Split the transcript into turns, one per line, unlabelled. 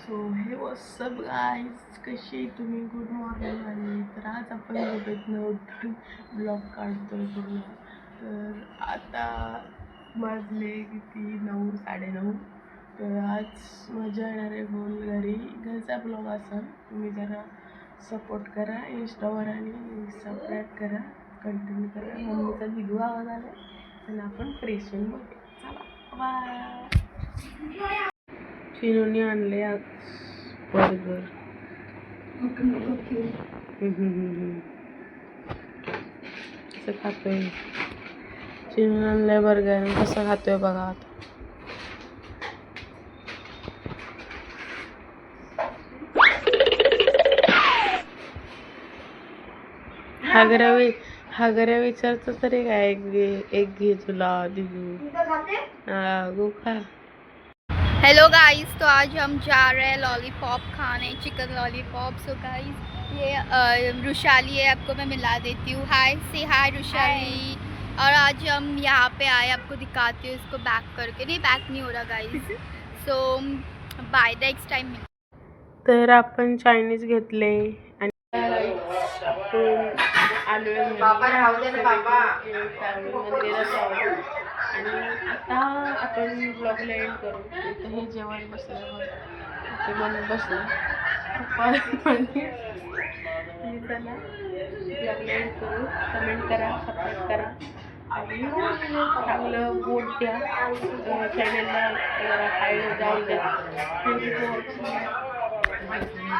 So हे WhatsApp guys, कशी तुम्ही? Good morning. आणि तर आज आपण झोपेतनं उठून ब्लॉग काढतोय पूर्ण. तर आता वाजले किती, 9, 9:30. तर आज मजा येणार आहे फुल. घरचा ब्लॉग असेल. तुम्ही जरा सपोर्ट करा इंस्टावर आणि सबस्क्राईब करा, कंटिन्यू करा. मम्मीचा दिदू आवाज आला आणि आपण फ्रेश होऊन बघूया. चला बाय. चिनूने आणले आज बर्गर. कसं खातोय चिनून आणलंय बर्गर, कसं खातोय बघा आता. हागऱ्या विचारतो तरी काय, एक घे तुला दिदू. गो खा.
हेलो गाइस, तो आज हम जा रहे हैं लॉलीपॉप खाने, चिकन लॉलीपॉप. सो गाइस ये रुशाली है, आपको मैं मिला देती हूँ. हाय, से हाय रुशाली. और आज हम यहाँ पे आए, आपको दिखाती हूँ इसको बैक करके. नहीं, बैक नहीं हो रहा guys. So bye, next time.
तर आपण चायनीज घेतले आणि आणि आता आपण ब्लॉगला एंड करू. इथं हे जेवण बसलं, ते बनवून बसलं आणि चला ब्लॉगला एंड करू. कमेंट करा, सबस्क्राईब करा आणि चांगलं वोट द्या. चॅनलला जरा हाय जाऊ द्या. Thank you for watching.